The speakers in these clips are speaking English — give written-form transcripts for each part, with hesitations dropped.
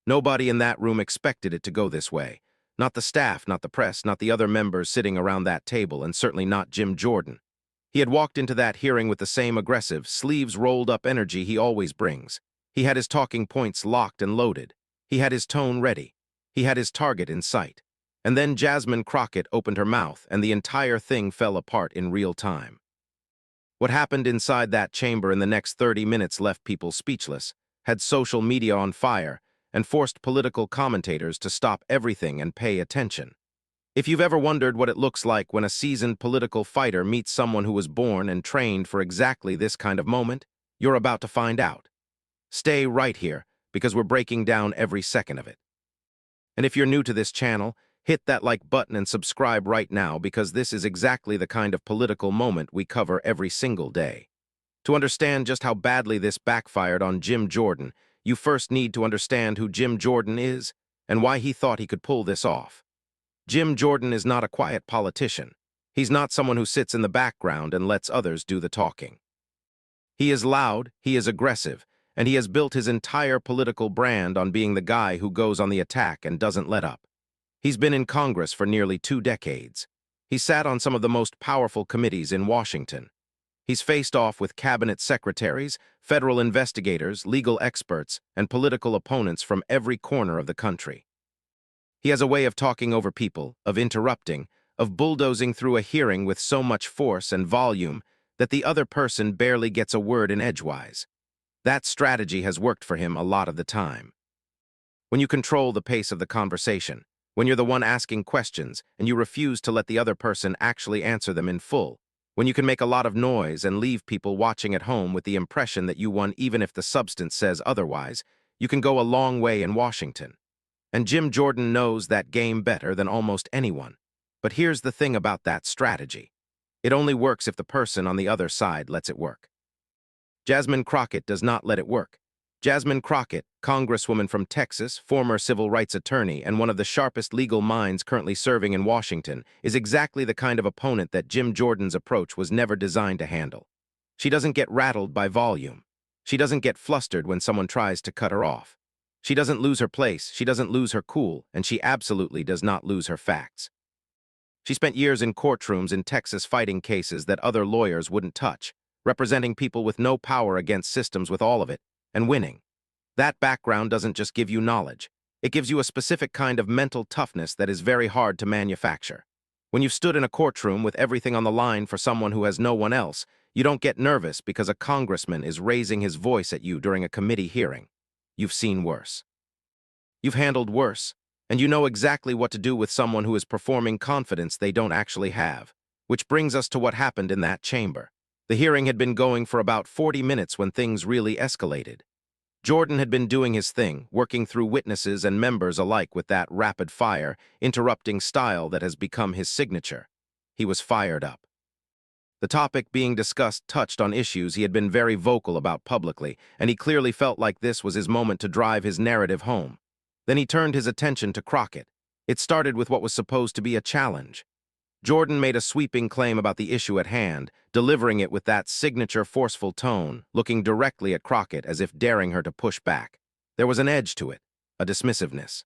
Nobody in that room expected it to go this way. Not the staff, not the press, not the other members sitting around that table, and certainly not Jim Jordan. He had walked into that hearing with the same aggressive, sleeves-rolled-up energy he always brings. He had his talking points locked and loaded. He had his tone ready. He had his target in sight. And then Jasmine Crockett opened her mouth, and the entire thing fell apart in real time. What happened inside that chamber in the next 30 minutes left people speechless, had social media on fire, and forced political commentators to stop everything and pay attention. If you've ever wondered what it looks like when a seasoned political fighter meets someone who was born and trained for exactly this kind of moment, you're about to find out. Stay right here, because we're breaking down every second of it. And if you're new to this channel, hit that like button and subscribe right now, because this is exactly the kind of political moment we cover every single day. To understand just how badly this backfired on Jim Jordan, you first need to understand who Jim Jordan is and why he thought he could pull this off. Jim Jordan is not a quiet politician. He's not someone who sits in the background and lets others do the talking. He is loud, he is aggressive, and he has built his entire political brand on being the guy who goes on the attack and doesn't let up. He's been in Congress for nearly 2 decades. He sat on some of the most powerful committees in Washington. He's faced off with cabinet secretaries, federal investigators, legal experts, and political opponents from every corner of the country. He has a way of talking over people, of interrupting, of bulldozing through a hearing with so much force and volume that the other person barely gets a word in edgewise. That strategy has worked for him a lot of the time. When you control the pace of the conversation, when you're the one asking questions and you refuse to let the other person actually answer them in full, when you can make a lot of noise and leave people watching at home with the impression that you won even if the substance says otherwise, you can go a long way in Washington. And Jim Jordan knows that game better than almost anyone. But here's the thing about that strategy. It only works if the person on the other side lets it work. Jasmine Crockett does not let it work. Jasmine Crockett, congresswoman from Texas, former civil rights attorney, and one of the sharpest legal minds currently serving in Washington, is exactly the kind of opponent that Jim Jordan's approach was never designed to handle. She doesn't get rattled by volume. She doesn't get flustered when someone tries to cut her off. She doesn't lose her place, she doesn't lose her cool, and she absolutely does not lose her facts. She spent years in courtrooms in Texas fighting cases that other lawyers wouldn't touch, representing people with no power against systems with all of it, and winning. That background doesn't just give you knowledge. It gives you a specific kind of mental toughness that is very hard to manufacture. When you've stood in a courtroom with everything on the line for someone who has no one else, you don't get nervous because a congressman is raising his voice at you during a committee hearing. You've seen worse. You've handled worse, and you know exactly what to do with someone who is performing confidence they don't actually have. Which brings us to what happened in that chamber. The hearing had been going for about 40 minutes when things really escalated. Jordan had been doing his thing, working through witnesses and members alike with that rapid-fire, interrupting style that has become his signature. He was fired up. The topic being discussed touched on issues he had been very vocal about publicly, and he clearly felt like this was his moment to drive his narrative home. Then he turned his attention to Crockett. It started with what was supposed to be a challenge. Jordan made a sweeping claim about the issue at hand, delivering it with that signature forceful tone, looking directly at Crockett as if daring her to push back. There was an edge to it, a dismissiveness.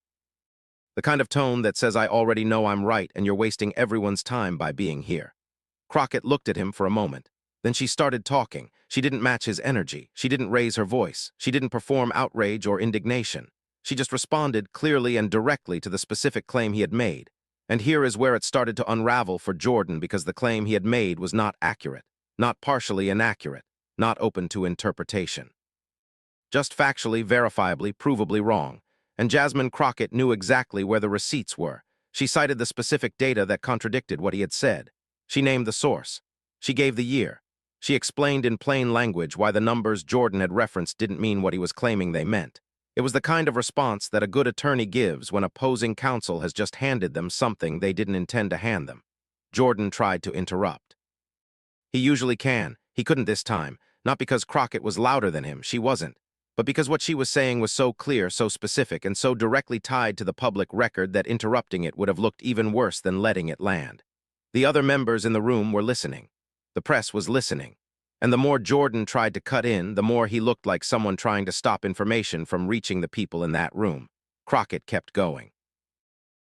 The kind of tone that says, I already know I'm right and you're wasting everyone's time by being here. Crockett looked at him for a moment. Then she started talking. She didn't match his energy. She didn't raise her voice. She didn't perform outrage or indignation. She just responded clearly and directly to the specific claim he had made. And here is where it started to unravel for Jordan, because the claim he had made was not accurate, not partially inaccurate, not open to interpretation. Just factually, verifiably, provably wrong. And Jasmine Crockett knew exactly where the receipts were. She cited the specific data that contradicted what he had said. She named the source. She gave the year. She explained in plain language why the numbers Jordan had referenced didn't mean what he was claiming they meant. It was the kind of response that a good attorney gives when opposing counsel has just handed them something they didn't intend to hand them. Jordan tried to interrupt. He usually can. He couldn't this time, not because Crockett was louder than him, she wasn't, but because what she was saying was so clear, so specific, and so directly tied to the public record that interrupting it would have looked even worse than letting it land. The other members in the room were listening. The press was listening. And the more Jordan tried to cut in, the more he looked like someone trying to stop information from reaching the people in that room. Crockett kept going.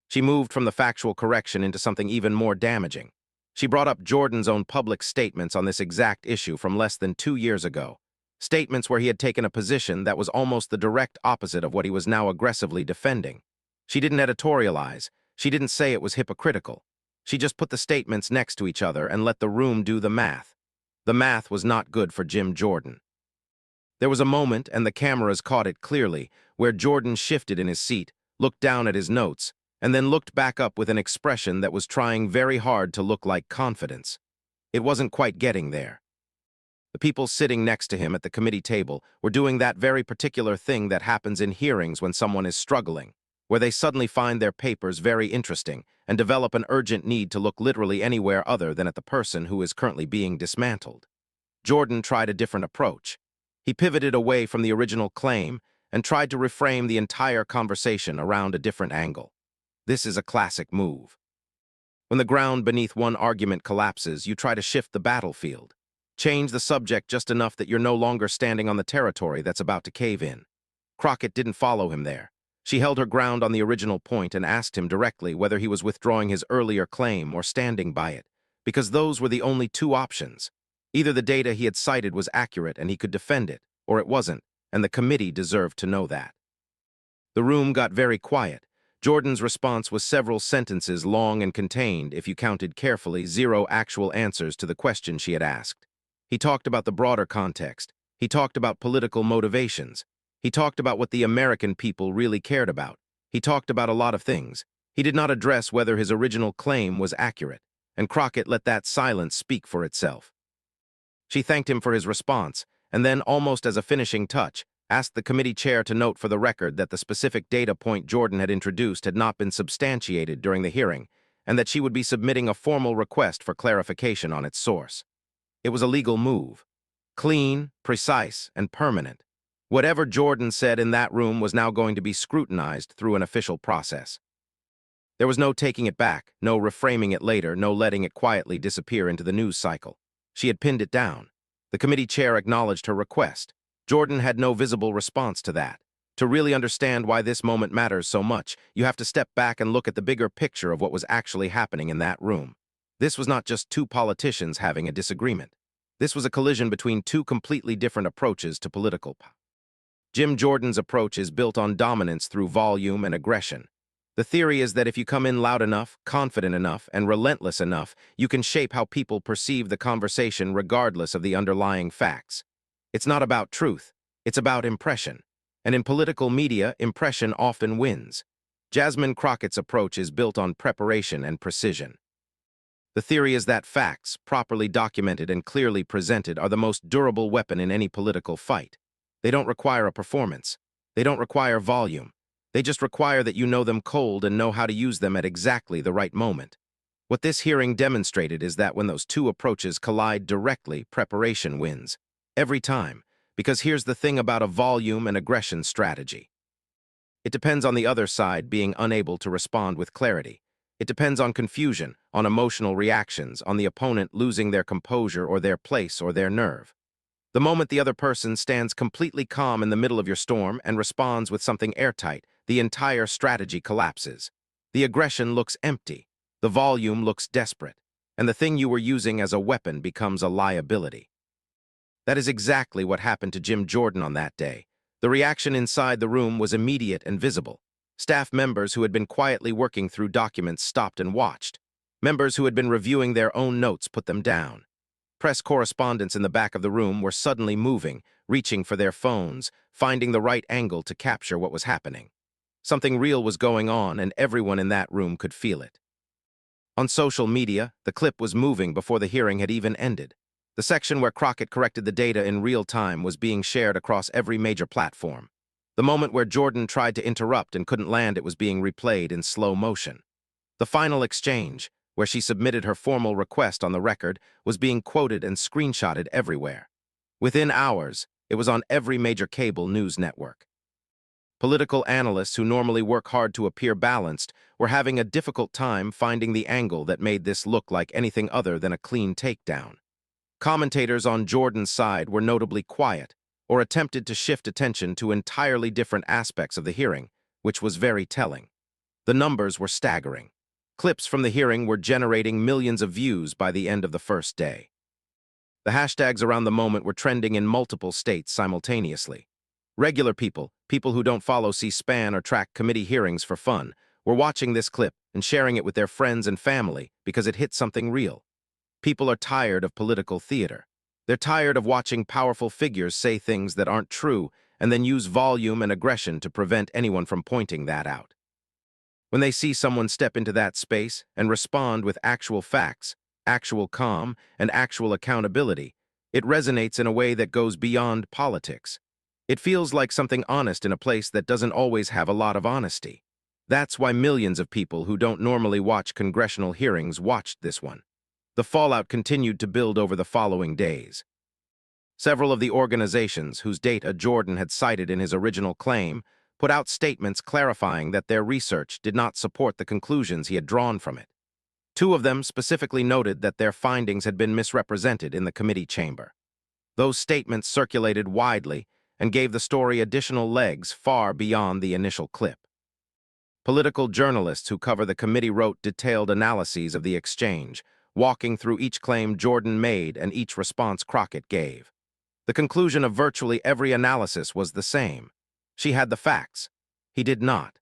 She moved from the factual correction into something even more damaging. She brought up Jordan's own public statements on this exact issue from less than 2 years ago. Statements where he had taken a position that was almost the direct opposite of what he was now aggressively defending. She didn't editorialize. She didn't say it was hypocritical. She just put the statements next to each other and let the room do the math. The math was not good for Jim Jordan. There was a moment, and the cameras caught it clearly, where Jordan shifted in his seat, looked down at his notes, and then looked back up with an expression that was trying very hard to look like confidence. It wasn't quite getting there. The people sitting next to him at the committee table were doing that very particular thing that happens in hearings when someone is struggling, where they suddenly find their papers very interesting and develop an urgent need to look literally anywhere other than at the person who is currently being dismantled. Jordan tried a different approach. He pivoted away from the original claim and tried to reframe the entire conversation around a different angle. This is a classic move. When the ground beneath one argument collapses, you try to shift the battlefield. Change the subject just enough that you're no longer standing on the territory that's about to cave in. Crockett didn't follow him there. She held her ground on the original point and asked him directly whether he was withdrawing his earlier claim or standing by it, because those were the only two options. Either the data he had cited was accurate and he could defend it, or it wasn't, and the committee deserved to know that. The room got very quiet. Jordan's response was several sentences long and contained, if you counted carefully, 0 actual answers to the question she had asked. He talked about the broader context. He talked about political motivations. He talked about what the American people really cared about. He talked about a lot of things. He did not address whether his original claim was accurate, and Crockett let that silence speak for itself. She thanked him for his response, and then, almost as a finishing touch, asked the committee chair to note for the record that the specific data point Jordan had introduced had not been substantiated during the hearing, and that she would be submitting a formal request for clarification on its source. It was a legal move. Clean, precise, and permanent. Whatever Jordan said in that room was now going to be scrutinized through an official process. There was no taking it back, no reframing it later, no letting it quietly disappear into the news cycle. She had pinned it down. The committee chair acknowledged her request. Jordan had no visible response to that. To really understand why this moment matters so much, you have to step back and look at the bigger picture of what was actually happening in that room. This was not just two politicians having a disagreement. This was a collision between two completely different approaches to political power. Jim Jordan's approach is built on dominance through volume and aggression. The theory is that if you come in loud enough, confident enough, and relentless enough, you can shape how people perceive the conversation regardless of the underlying facts. It's not about truth, it's about impression. And in political media, impression often wins. Jasmine Crockett's approach is built on preparation and precision. The theory is that facts, properly documented and clearly presented, are the most durable weapon in any political fight. They don't require a performance. They don't require volume. They just require that you know them cold and know how to use them at exactly the right moment. What this hearing demonstrated is that when those two approaches collide directly, preparation wins. Every time. Because here's the thing about a volume and aggression strategy. It depends on the other side being unable to respond with clarity. It depends on confusion, on emotional reactions, on the opponent losing their composure or their place or their nerve. The moment the other person stands completely calm in the middle of your storm and responds with something airtight, the entire strategy collapses. The aggression looks empty, the volume looks desperate, and the thing you were using as a weapon becomes a liability. That is exactly what happened to Jim Jordan on that day. The reaction inside the room was immediate and visible. Staff members who had been quietly working through documents stopped and watched. Members who had been reviewing their own notes put them down. Press correspondents in the back of the room were suddenly moving, reaching for their phones, finding the right angle to capture what was happening. Something real was going on, and everyone in that room could feel it. On social media, the clip was moving before the hearing had even ended. The section where Crockett corrected the data in real time was being shared across every major platform. The moment where Jordan tried to interrupt and couldn't land, it was being replayed in slow motion. The final exchange, where she submitted her formal request on the record, was being quoted and screenshotted everywhere. Within hours, it was on every major cable news network. Political analysts who normally work hard to appear balanced were having a difficult time finding the angle that made this look like anything other than a clean takedown. Commentators on Jordan's side were notably quiet, or attempted to shift attention to entirely different aspects of the hearing, which was very telling. The numbers were staggering. Clips from the hearing were generating millions of views by the end of the first day. The hashtags around the moment were trending in multiple states simultaneously. Regular people, people who don't follow C-SPAN or track committee hearings for fun, were watching this clip and sharing it with their friends and family because it hit something real. People are tired of political theater. They're tired of watching powerful figures say things that aren't true and then use volume and aggression to prevent anyone from pointing that out. When they see someone step into that space and respond with actual facts, actual calm, and actual accountability, it resonates in a way that goes beyond politics. It feels like something honest in a place that doesn't always have a lot of honesty. That's why millions of people who don't normally watch congressional hearings watched this one. The fallout continued to build over the following days. Several of the organizations whose data Jordan had cited in his original claim put out statements clarifying that their research did not support the conclusions he had drawn from it. Two of them specifically noted that their findings had been misrepresented in the committee chamber. Those statements circulated widely and gave the story additional legs far beyond the initial clip. Political journalists who cover the committee wrote detailed analyses of the exchange, walking through each claim Jordan made and each response Crockett gave. The conclusion of virtually every analysis was the same. She had the facts. He did not.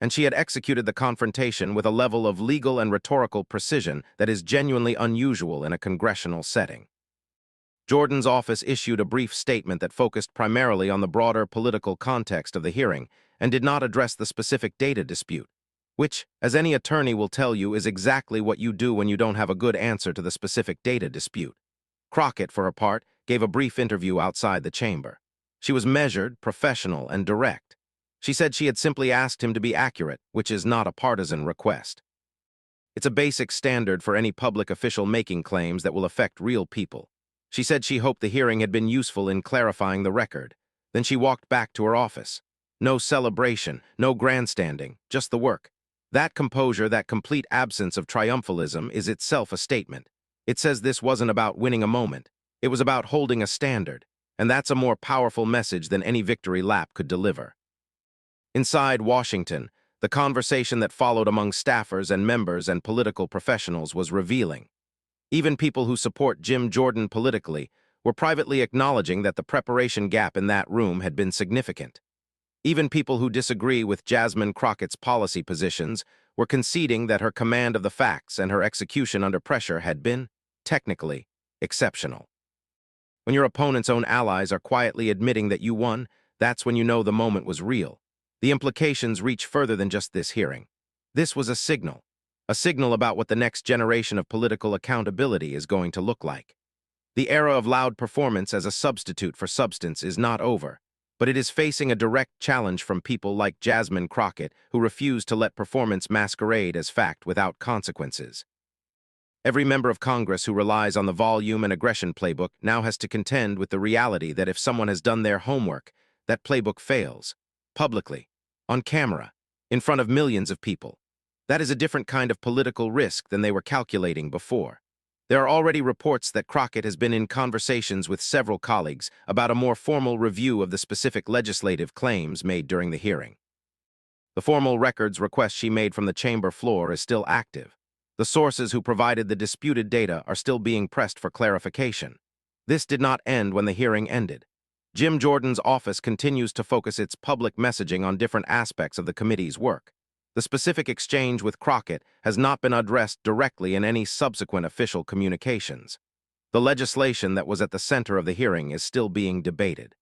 And she had executed the confrontation with a level of legal and rhetorical precision that is genuinely unusual in a congressional setting. Jordan's office issued a brief statement that focused primarily on the broader political context of the hearing and did not address the specific data dispute, which, as any attorney will tell you, is exactly what you do when you don't have a good answer to the specific data dispute. Crockett, for her part, gave a brief interview outside the chamber. She was measured, professional, and direct. She said she had simply asked him to be accurate, which is not a partisan request. It's a basic standard for any public official making claims that will affect real people. She said she hoped the hearing had been useful in clarifying the record. Then she walked back to her office. No celebration, no grandstanding, just the work. That composure, that complete absence of triumphalism is itself a statement. It says this wasn't about winning a moment. It was about holding a standard, and that's a more powerful message than any victory lap could deliver. Inside Washington, the conversation that followed among staffers and members and political professionals was revealing. Even people who support Jim Jordan politically were privately acknowledging that the preparation gap in that room had been significant. Even people who disagree with Jasmine Crockett's policy positions were conceding that her command of the facts and her execution under pressure had been, technically, exceptional. When your opponent's own allies are quietly admitting that you won, that's when you know the moment was real. The implications reach further than just this hearing. This was a signal about what the next generation of political accountability is going to look like. The era of loud performance as a substitute for substance is not over, but it is facing a direct challenge from people like Jasmine Crockett, who refuse to let performance masquerade as fact without consequences. Every member of Congress who relies on the volume and aggression playbook now has to contend with the reality that if someone has done their homework, that playbook fails. Publicly, on camera, in front of millions of people. That is a different kind of political risk than they were calculating before. There are already reports that Crockett has been in conversations with several colleagues about a more formal review of the specific legislative claims made during the hearing. The formal records request she made from the chamber floor is still active. The sources who provided the disputed data are still being pressed for clarification. This did not end when the hearing ended. Jim Jordan's office continues to focus its public messaging on different aspects of the committee's work. The specific exchange with Crockett has not been addressed directly in any subsequent official communications. The legislation that was at the center of the hearing is still being debated.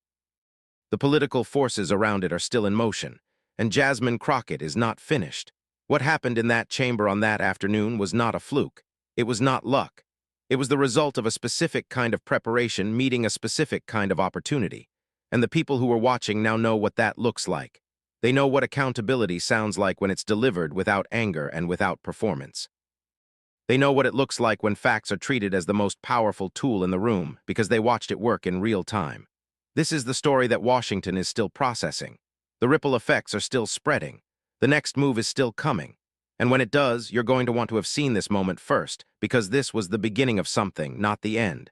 The political forces around it are still in motion, and Jasmine Crockett is not finished. What happened in that chamber on that afternoon was not a fluke. It was not luck. It was the result of a specific kind of preparation meeting a specific kind of opportunity. And the people who were watching now know what that looks like. They know what accountability sounds like when it's delivered without anger and without performance. They know what it looks like when facts are treated as the most powerful tool in the room because they watched it work in real time. This is the story that Washington is still processing. The ripple effects are still spreading. The next move is still coming. And when it does, you're going to want to have seen this moment first, because this was the beginning of something, not the end.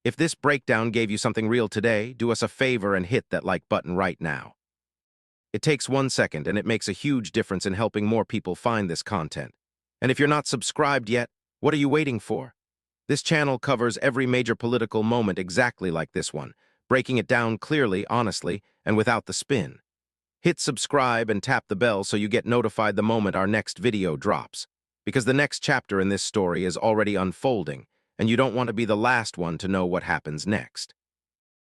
If this breakdown gave you something real today, do us a favor and hit that like button right now. It takes 1 second, and it makes a huge difference in helping more people find this content. And if you're not subscribed yet, what are you waiting for? This channel covers every major political moment exactly like this one, breaking it down clearly, honestly, and without the spin. Hit subscribe and tap the bell so you get notified the moment our next video drops, because the next chapter in this story is already unfolding, and you don't want to be the last one to know what happens next.